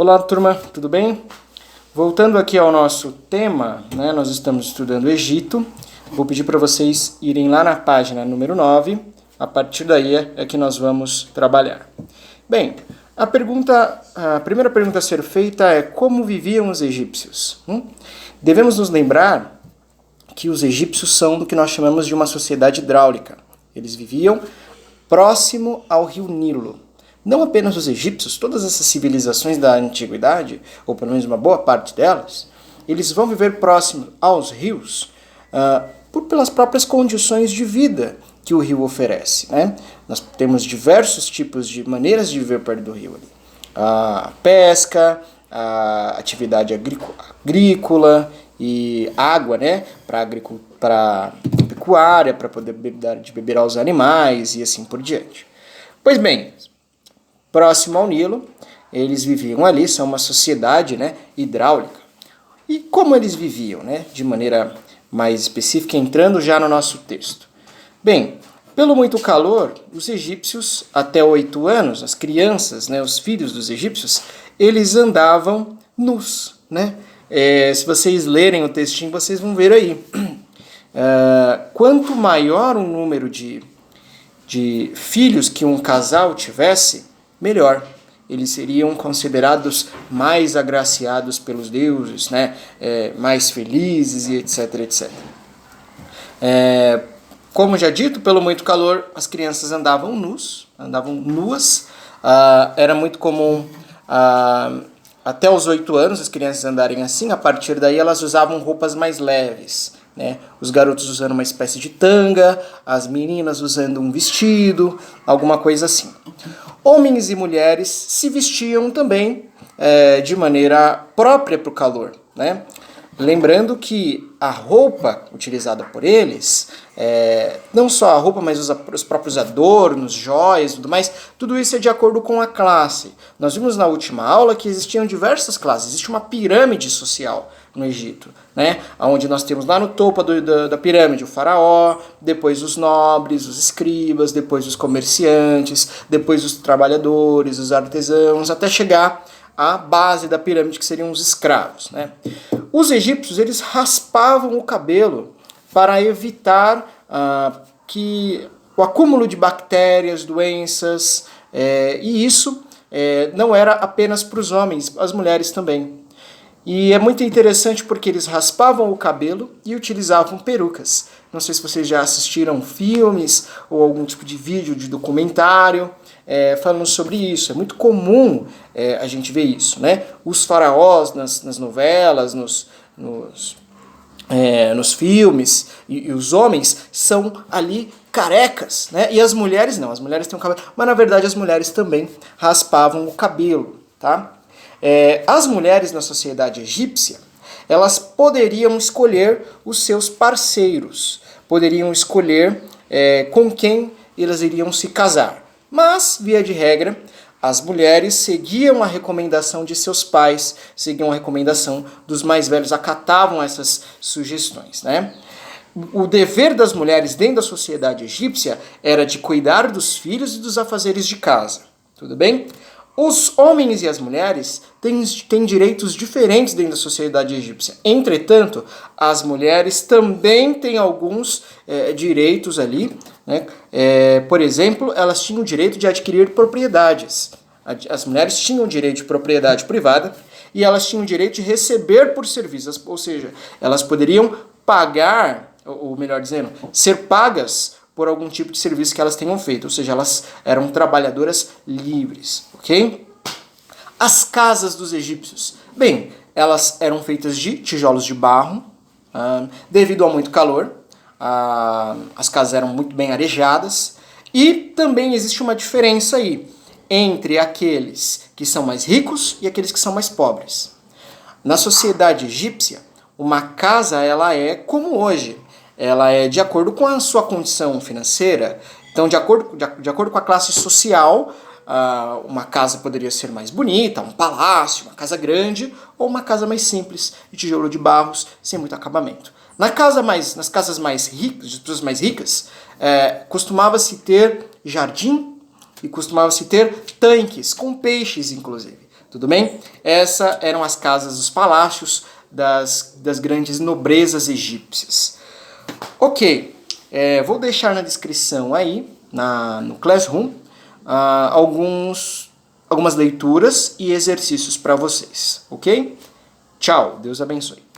Olá, turma, tudo bem? Voltando aqui ao nosso tema, né, nós estamos estudando o Egito. Vou pedir para vocês irem lá na página número 9. A partir daí é que nós vamos trabalhar. Bem, a primeira pergunta a ser feita é: como viviam os egípcios? Devemos nos lembrar que os egípcios são do que nós chamamos de uma sociedade hidráulica. Eles viviam próximo ao rio Nilo. Não apenas os egípcios, todas essas civilizações da antiguidade, ou pelo menos uma boa parte delas, eles vão viver próximo aos rios pelas próprias condições de vida que o rio oferece, né? Nós temos diversos tipos de maneiras de viver perto do rio ali. A pesca, a atividade agrícola e água, né? Para pecuária, para poder beber aos animais e assim por diante. Pois bem, próximo ao Nilo, eles viviam ali, são uma sociedade, né, hidráulica. E como eles viviam, né, de maneira mais específica, entrando já no nosso texto? Bem, pelo muito calor, os egípcios, até 8 anos, as crianças, né, os filhos dos egípcios, eles andavam nus, né? Se vocês lerem o textinho, vocês vão ver aí. Quanto maior o número de filhos que um casal tivesse, melhor. Eles seriam considerados mais agraciados pelos deuses, né? Mais felizes e etc, etc. Como já dito, pelo muito calor, as crianças andavam nuas. Era muito comum até os 8 anos as crianças andarem assim. A partir daí elas usavam roupas mais leves, né? Os garotos usando uma espécie de tanga, as meninas usando um vestido, alguma coisa assim. Homens e mulheres se vestiam também de maneira própria para o calor, né? Lembrando que a roupa utilizada por eles, não só a roupa, mas os próprios adornos, joias e tudo mais, tudo isso é de acordo com a classe. Nós vimos na última aula que existiam diversas classes, existe uma pirâmide social no Egito, né? Onde nós temos lá no topo da pirâmide o faraó, depois os nobres, os escribas, depois os comerciantes, depois os trabalhadores, os artesãos, até chegar à base da pirâmide, que seriam os escravos, né? Os egípcios, eles raspavam o cabelo para evitar que o acúmulo de bactérias, doenças, e isso não era apenas para os homens, as mulheres também. E é muito interessante porque eles raspavam o cabelo e utilizavam perucas. Não sei se vocês já assistiram filmes ou algum tipo de vídeo, de documentário falando sobre isso. É muito comum a gente ver isso, né? Os faraós nas novelas, nos filmes, e os homens são ali carecas, né? E as mulheres não, as mulheres têm um cabelo, mas na verdade as mulheres também raspavam o cabelo, tá? As mulheres na sociedade egípcia, elas poderiam escolher os seus parceiros, poderiam escolher com quem elas iriam se casar. Mas, via de regra, as mulheres seguiam a recomendação de seus pais, seguiam a recomendação dos mais velhos, acatavam essas sugestões, né? O dever das mulheres dentro da sociedade egípcia era de cuidar dos filhos e dos afazeres de casa. Tudo bem? Os homens e as mulheres têm direitos diferentes dentro da sociedade egípcia. Entretanto, as mulheres também têm alguns direitos ali, né? Por exemplo, elas tinham o direito de adquirir propriedades. As mulheres tinham o direito de propriedade privada e elas tinham o direito de receber por serviços, ou seja, elas poderiam pagar, ou melhor dizendo, ser pagas por algum tipo de serviço que elas tenham feito, ou seja, elas eram trabalhadoras livres, ok? As casas dos egípcios, bem, elas eram feitas de tijolos de barro, devido a muito calor, as casas eram muito bem arejadas, e também existe uma diferença aí entre aqueles que são mais ricos e aqueles que são mais pobres. Na sociedade egípcia, uma casa ela é como hoje, ela é de acordo com a sua condição financeira. Então, de acordo com a classe social, uma casa poderia ser mais bonita, um palácio, uma casa grande, ou uma casa mais simples, de tijolo de barros, sem muito acabamento. Nas casas mais ricas, de pessoas mais ricas, costumava-se ter jardim e costumava-se ter tanques, com peixes, inclusive. Tudo bem? Essas eram as casas, os palácios das grandes nobrezas egípcias. Ok, vou deixar na descrição aí, no Classroom, algumas leituras e exercícios para vocês, ok? Tchau, Deus abençoe.